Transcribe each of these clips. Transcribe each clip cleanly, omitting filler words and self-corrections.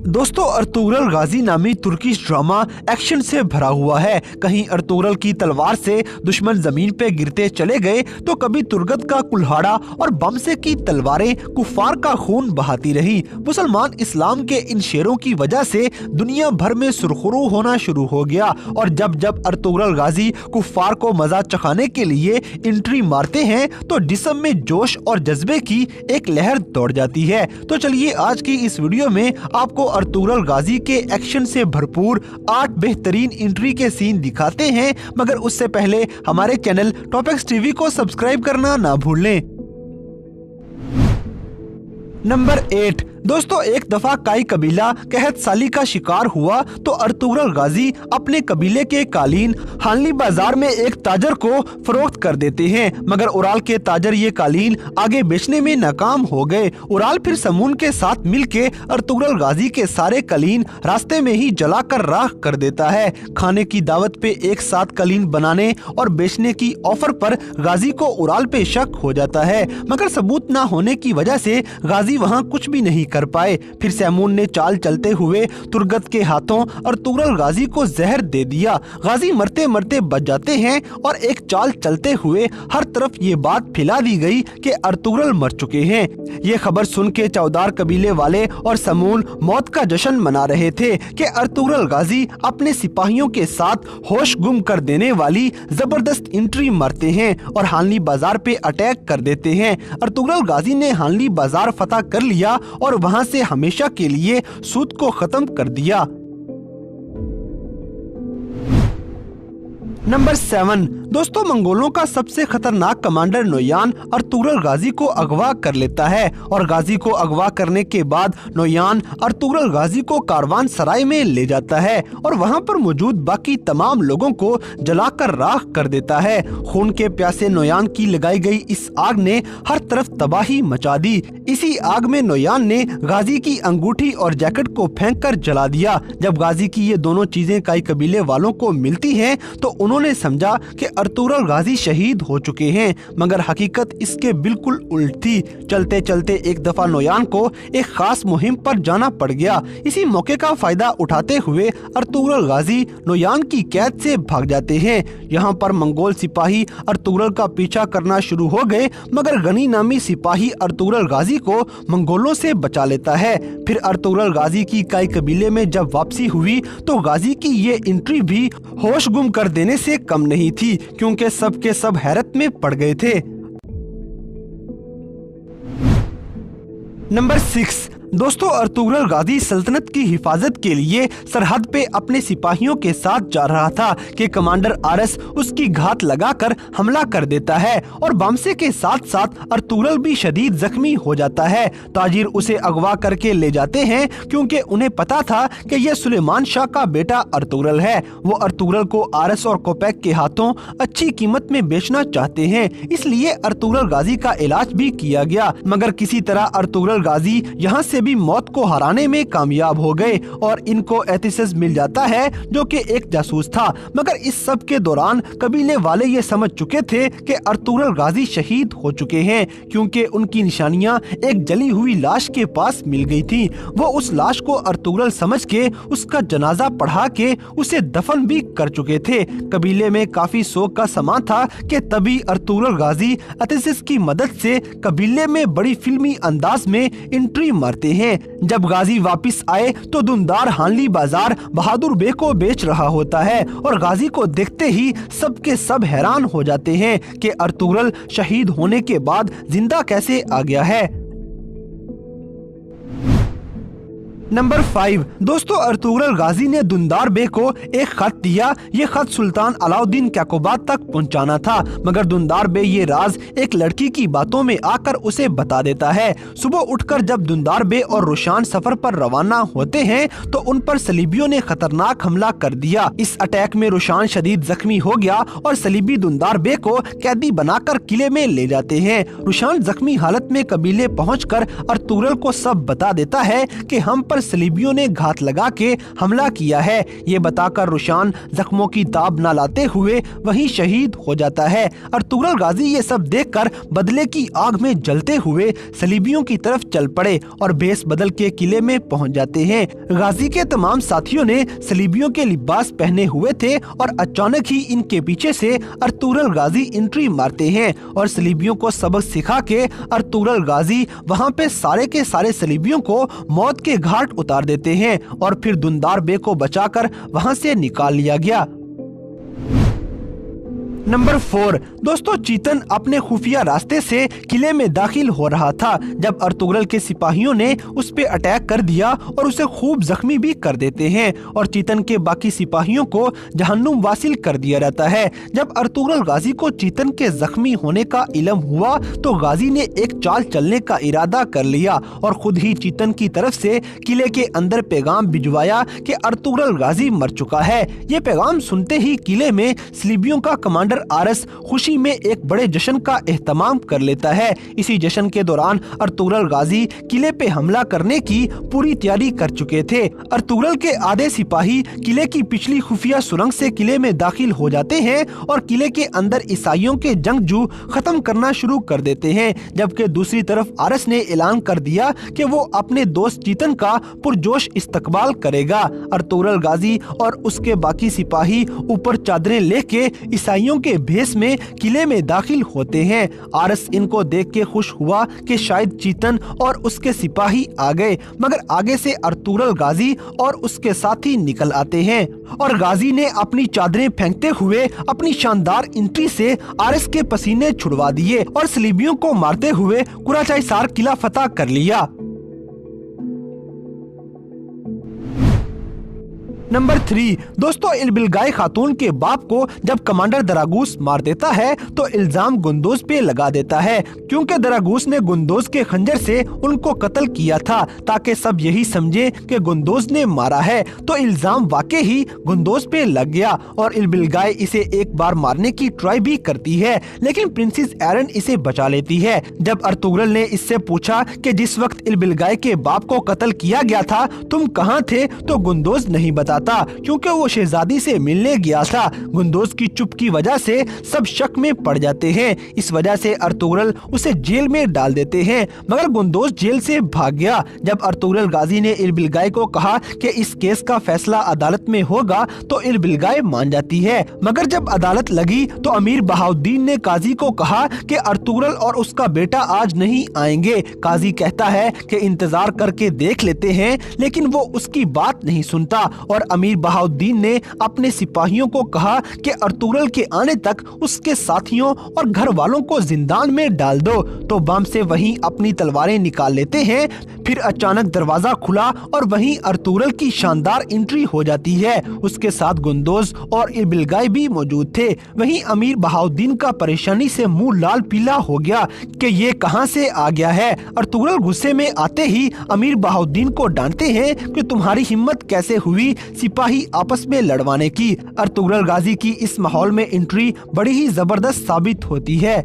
दोस्तों, अर्तुगरुल गाजी नामी Turkish drama action से भरा हुआ है। कहीं अर्तुगरुल की तलवार से दुश्मन जमीन पे गिरते चले गए तो कभी तुर्गत का कुल्हाड़ा और बमसे की तलवारें कुफार का खून बहाती रही। मुसलमान इस्लाम के इन शेरों की वजह से दुनिया भर में सुरखरू होना शुरू हो गया और जब जब अर्तुगरुल गाजी कुफार को मजा चखाने के लिए एंट्री मारते हैं तो जिस्म में जोश और जज्बे की एक लहर दौड़ जाती है। तो चलिए आज की इस वीडियो में आपको अर्तुगरुल गाजी के एक्शन से भरपूर 8 बेहतरीन एंट्री के सीन दिखाते हैं, मगर उससे पहले हमारे चैनल टॉपिक्स टीवी को सब्सक्राइब करना ना भूलें। नंबर 8। दोस्तों, एक दफा काई कबीला कहत साली का शिकार हुआ तो अर्तुगरुल गाजी अपने कबीले के कालीन हानली बाजार में एक ताजर को फरोख्त कर देते हैं, मगर उराल के ताजर ये कालीन आगे बेचने में नाकाम हो गए। उराल फिर समून के साथ मिलके अर्तुगरुल गाजी के सारे कालीन रास्ते में ही जलाकर राख कर देता है। खाने की दावत पे एक साथ कालीन बनाने और बेचने की ऑफर पर गाजी को उराल पे शक हो जाता है, मगर सबूत न होने की वजह से गाजी वहाँ कुछ भी नहीं कर पाए। फिर सैमून ने चाल चलते हुए तुर्गत के हाथों अर्तुगरुल गाजी को जहर दे दिया। गाजी मरते मरते बच जाते हैं और एक चाल चलते हुए हर तरफ ये बात फैला दी गई कि अर्तुगरुल मर चुके हैं। ये खबर सुन के चौदार कबीले वाले और समून मौत का जश्न मना रहे थे कि अर्तुगरुल गाजी अपने सिपाहियों के साथ होश गुम कर देने वाली जबरदस्त एंट्री मारते हैं और हानली बाजार पे अटैक कर देते हैं। अर्तुगरुल गाजी ने हानली बाजार फतह कर लिया और वहां से हमेशा के लिए सूद को खत्म कर दिया। नंबर 7। दोस्तों, मंगोलों का सबसे खतरनाक कमांडर नोयान अर्तुगरुल गाजी को अगवा कर लेता है और गाजी को अगवा करने के बाद नोयान अर्तुगरुल गाजी को कारवान सराय में ले जाता है और वहां पर मौजूद बाकी तमाम लोगों को जलाकर राख कर देता है। खून के प्यासे नोयान की लगाई गई इस आग ने हर तरफ तबाही मचा दी। इसी आग में नोयान ने गाजी की अंगूठी और जैकेट को फेंक कर जला दिया। जब गाजी की ये दोनों चीजें काई कबीले वालों को मिलती हैं तो उन्होंने समझा कि अर्तुगरुल गाजी शहीद हो चुके हैं, मगर हकीकत इसके बिल्कुल उल्ट थी। चलते चलते एक दफा नोयान को एक खास मुहिम पर जाना पड़ गया। इसी मौके का फायदा उठाते हुए अर्तुगरुल गाजी नोयान की कैद से भाग जाते हैं। यहाँ पर मंगोल सिपाही अर्तुगरुल का पीछा करना शुरू हो गए, मगर गनी नामी सिपाही अर्तुगरुल गाजी को मंगोलों से बचा लेता है। फिर अर्तुगरुल गाजी की काई कबीले में जब वापसी हुई तो गाजी की ये एंट्री भी होश गुम कर देने से कम नहीं थी, क्योंकि सब के सब हैरत में पड़ गए थे। नंबर 6। दोस्तों, अर्तुगरुल गाजी सल्तनत की हिफाजत के लिए सरहद पे अपने सिपाहियों के साथ जा रहा था कि कमांडर आरस उसकी घात लगाकर हमला कर देता है और बमसे के साथ साथ अर्तुगरुल भी शदीद जख्मी हो जाता है। ताजिर उसे अगवा करके ले जाते हैं क्योंकि उन्हें पता था कि यह सुलेमान शाह का बेटा अर्तुगरुल है। वो अर्तुगरुल को आरस और कोपैक के हाथों अच्छी कीमत में बेचना चाहते हैं, इसलिए अर्तुगरुल गाजी का इलाज भी किया गया, मगर किसी तरह अर्तुगरुल गाजी यहाँ से भी मौत को हराने में कामयाब हो गए और इनको एथिसस मिल जाता है जो कि एक जासूस था। मगर इस सब के दौरान कबीले वाले ये समझ चुके थे कि अर्तुगरुल गाजी शहीद हो चुके हैं, क्योंकि उनकी निशानियां एक जली हुई लाश के पास मिल गई थी। वो उस लाश को अर्तुगरुल समझ के उसका जनाजा पढ़ा के उसे दफन भी कर चुके थे। कबीले में काफी शोक का समा था कि तभी अर्तुगरुल गाजी एथिसस की मदद से कबीले में बड़ी फिल्मी अंदाज में एंट्री मारते हैं। जब गाजी वापस आए तो दुंदार हानली बाजार बहादुर बे को बेच रहा होता है और गाजी को देखते ही सब के सब हैरान हो जाते हैं कि अर्तुगरुल शहीद होने के बाद जिंदा कैसे आ गया है। नंबर 5। दोस्तों, अर्तुगरुल गाजी ने दुंदार बे को एक खत दिया। ये खत सुल्तान अलाउद्दीन कैकोबाद तक पहुंचाना था, मगर दुंदार बे ये राज एक लड़की की बातों में आकर उसे बता देता है। सुबह उठकर जब दुंदार बे और रोशान सफर पर रवाना होते हैं तो उन पर सलीबियों ने खतरनाक हमला कर दिया। इस अटैक में रोशान शदीद जख्मी हो गया और सलीबी दुंदार बे को कैदी बनाकर किले में ले जाते हैं। रोशान जख्मी हालत में कबीले पहुँच कर अर्तुगरुल को सब बता देता है कि हम पर सलीबियों ने घात लगा के हमला किया है। ये बताकर रुशान जख्मों की ताब न लाते हुए वहीं शहीद हो जाता है। अर्तुगरुल गाजी ये सब देखकर बदले की आग में जलते हुए सलीबियों की तरफ चल पड़े और भेष बदल के किले में पहुंच जाते हैं। गाजी के तमाम साथियों ने सलीबियों के लिबास पहने हुए थे और अचानक ही इनके पीछे से अर्तुगरुल गाजी एंट्री मारते हैं और सलीबियों को सबक सिखा के अर्तुगरुल गाजी वहां पे सारे के सारे सलीबियों को मौत के घाट उतार देते हैं और फिर दुंदार बे को बचाकर वहां से निकाल लिया गया। नंबर 4 दोस्तों, चीतन अपने खुफिया रास्ते से किले में दाखिल हो रहा था जब अर्तुगरुल के सिपाहियों ने उस पे अटैक कर दिया और उसे खूब जख्मी भी कर देते हैं और चीतन के बाकी सिपाहियों को जहन्नुम वासिल कर दिया जाता है। जब अर्तुगरुल गाजी को चीतन के जख्मी होने का इल्म हुआ तो गाजी ने एक चाल चलने का इरादा कर लिया और खुद ही चीतन की तरफ से किले के अंदर पैगाम भिजवाया कि अर्तुगरुल गाजी मर चुका है। ये पैगाम सुनते ही किले में सलीबियों का कमांडर आरस खुशी में एक बड़े जश्न का एहतमाम कर लेता है। इसी जश्न के दौरान अर्तुगरुल गाजी किले पे हमला करने की पूरी तैयारी कर चुके थे। अर्तुगरुल के आधे सिपाही किले की पिछली खुफिया सुरंग से किले में दाखिल हो जाते हैं और किले के अंदर ईसाइयों के जंगजू खत्म करना शुरू कर देते हैं, जबकि दूसरी तरफ आरस ने ऐलान कर दिया कि वो अपने दोस्त चीतन का पुरजोश इस्तकबाल करेगा। अर्तुगरुल गाजी और उसके बाकी सिपाही ऊपर चादरें लेके ईसाइयों के भेष में किले में दाखिल होते हैं। आरस इनको देख के खुश हुआ कि शायद चीतन और उसके सिपाही आ गए, मगर आगे से अर्तुगरुल गाजी और उसके साथी निकल आते हैं और गाजी ने अपनी चादरें फेंकते हुए अपनी शानदार एंट्री से आरस के पसीने छुड़वा दिए और सलीबियों को मारते हुए कुराचाइसार किला फतह कर लिया। नंबर 3 दोस्तों, इल्बिलगाय खातून के बाप को जब कमांडर दरागूस मार देता है तो इल्जाम गुंदोज पे लगा देता है, क्योंकि दरागूस ने गुंदोज के खंजर से उनको कत्ल किया था ताकि सब यही समझे कि गुंदोज ने मारा है। तो इल्जाम वाकई ही गुंदोज पे लग गया और इल्बिलगाय इसे एक बार मारने की ट्राई भी करती है, लेकिन प्रिंसेस एरन इसे बचा लेती है। जब अर्तुगरुल ने इससे पूछा कि जिस वक्त इल्बिलगाय के बाप को कत्ल किया गया था तुम कहाँ थे, तो गुंदोज नहीं बताता क्योंकि वो शहजादी से मिलने गया था। गुंदोज की चुप की वजह से सब शक में पड़ जाते हैं। इस वजह से अर्तुगरुल उसे जेल में डाल देते हैं, मगर गुंदोज जेल से भाग गया। जब अर्तुगरुल गाजी ने इल्बिलगाय को कहा कि इस केस का फैसला अदालत में होगा तो इल्बिलगाय मान जाती है, मगर जब अदालत लगी तो अमीर बहाउद्दीन ने काजी को कहा कि अर्तुगरुल और उसका बेटा आज नहीं आएंगे। काजी कहता है कि इंतजार करके देख लेते हैं, लेकिन वो उसकी बात नहीं सुनता और अमीर बहाउद्दीन ने अपने सिपाहियों को कहा कि अर्तुगरुल के आने तक उसके साथियों और घर वालों को जिंदान में डाल दो। तो बम से वहीं अपनी तलवारें निकाल लेते हैं। फिर अचानक दरवाजा खुला और वहीं अर्तुगरुल की शानदार एंट्री हो जाती है। उसके साथ गुंदोज और इल्बिलगाय भी मौजूद थे। वहीं अमीर बहाउद्दीन का परेशानी से मुंह लाल पीला हो गया कि ये कहां से आ गया है। अर्तुगरुल गुस्से में आते ही अमीर बहाउद्दीन को डांटते हैं कि तुम्हारी हिम्मत कैसे हुई सिपाही आपस में लड़वाने की। अर्तुगरुल गाजी की इस माहौल में एंट्री बड़ी ही जबरदस्त साबित होती है।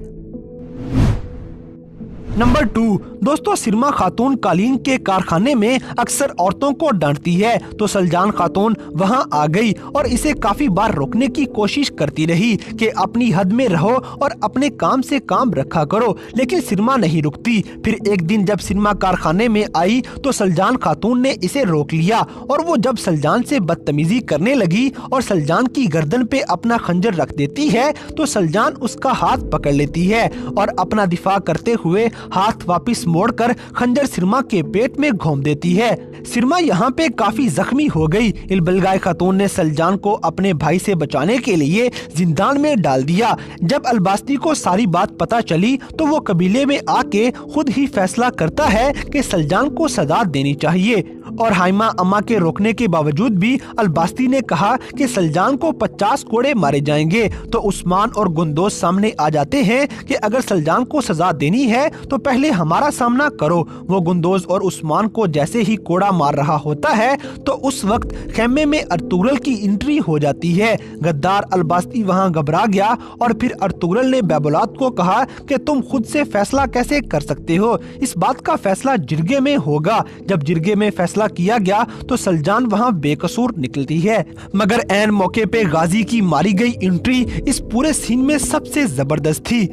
नंबर 2 दोस्तों, सिरमा खातून कालीन के कारखाने में अक्सर औरतों को डांटती है, तो सलजान खातून वहां आ गई और इसे काफी बार रोकने की कोशिश करती रही कि अपनी हद में रहो और अपने काम से काम रखा करो, लेकिन सिरमा नहीं रुकती। फिर एक दिन जब सिरमा कारखाने में आई तो सलजान खातून ने इसे रोक लिया और वो जब सलजान से बदतमीजी करने लगी और सलजान की गर्दन पे अपना खंजर रख देती है तो सलजान उसका हाथ पकड़ लेती है और अपना दिफा करते हुए हाथ वापस मोड़कर खंजर सिरमा के पेट में घोंप देती है। सिरमा यहाँ पे काफी जख्मी हो गई। इल्बिलगाय खातून ने सलजान को अपने भाई से बचाने के लिए जिंदान में डाल दिया। जब अलबास्ती को सारी बात पता चली तो वो कबीले में आके खुद ही फैसला करता है कि सलजान को सजा देनी चाहिए और हाइमा अम्मा के रोकने के बावजूद भी अलबास्ती ने कहा कि सलजान को 50 कोड़े मारे जाएंगे। तो उस्मान और गुंदोज सामने आ जाते हैं कि अगर सलजान को सजा देनी है तो पहले हमारा सामना करो। वो गुंदोज और उस्मान को जैसे ही कोड़ा मार रहा होता है तो उस वक्त खेमे में अर्तुगरुल की एंट्री हो जाती है। गद्दार अलबास्ती वहां घबरा गया और फिर अर्तुगरुल ने बैबुलात को कहा कि तुम खुद से फैसला कैसे कर सकते हो, इस बात का फैसला जिरगे में होगा। जब जिरगे में फैसला किया गया तो सलजान वहां बेकसूर निकलती है, मगर ऐन मौके पे गाजी की मारी गई एंट्री इस पूरे सीन में सबसे जबरदस्त थी।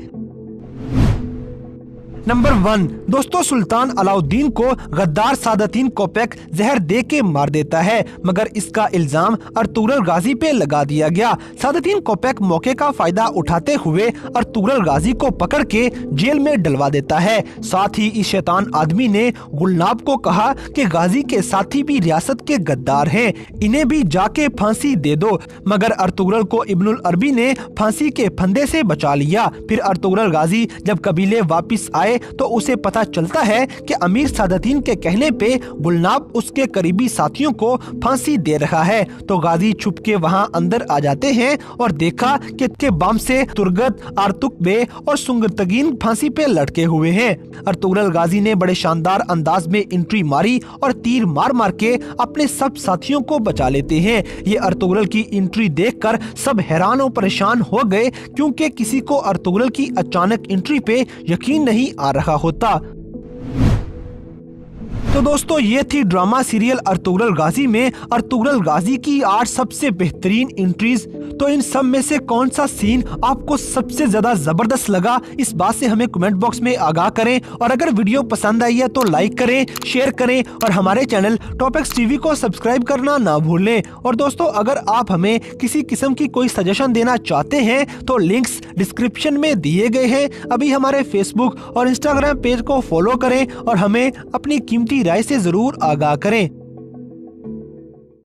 नंबर 1 दोस्तों, सुल्तान अलाउद्दीन को गद्दार सादतीन कोपेक जहर दे के मार देता है, मगर इसका इल्जाम अर्तुगरुल गाजी पे लगा दिया गया। सादतीन कोपेक मौके का फायदा उठाते हुए अर्तुगरुल गाजी को पकड़ के जेल में डलवा देता है। साथ ही इस शैतान आदमी ने गुलनाब को कहा कि गाजी के साथी भी रियासत के गद्दार हैं, इन्हें भी जाके फांसी दे दो, मगर अर्तुगरुल को इब्नुल अरबी ने फांसी के फंदे से बचा लिया। फिर अर्तुगरुल गाजी जब कबीले वापिस आए तो उसे पता चलता है कि अमीर सादतीन के कहने पे गुलनाब उसके करीबी साथियों को फांसी दे रहा है, तो गाजी छुप के वहां अंदर आ जाते हैं और देखा कि बम से तुर्गत, आर्तुक बे और सुंगरतगीन फांसी पे लटके हुए हैं। अर्तुगरुल गाजी ने बड़े शानदार अंदाज में एंट्री मारी और तीर मार मार के अपने सब साथियों को बचा लेते हैं। ये अर्तुगरुल की एंट्री देखकर सब हैरान और परेशान हो गए, क्योंकि किसी को अर्तुगरुल की अचानक एंट्री पे यकीन नहीं आ रहा होता। तो दोस्तों, ये थी ड्रामा सीरियल अर्तुगरुल गाजी में अर्तुगरुल गाजी की 8 सबसे बेहतरीन एंट्रीज। तो इन सब में से कौन सा सीन आपको सबसे ज्यादा जबरदस्त लगा, इस बात से हमें कमेंट बॉक्स में आगाह करें। और अगर वीडियो पसंद आई है तो लाइक करें, शेयर करें और हमारे चैनल टॉपिक्स टीवी को सब्सक्राइब करना ना भूलें। और दोस्तों, अगर आप हमें किसी किस्म की कोई सजेशन देना चाहते हैं तो लिंक्स डिस्क्रिप्शन में दिए गए हैं। अभी हमारे फेसबुक और इंस्टाग्राम पेज को फॉलो करें और हमें अपनी कीमती राय से जरूर आगाह करें।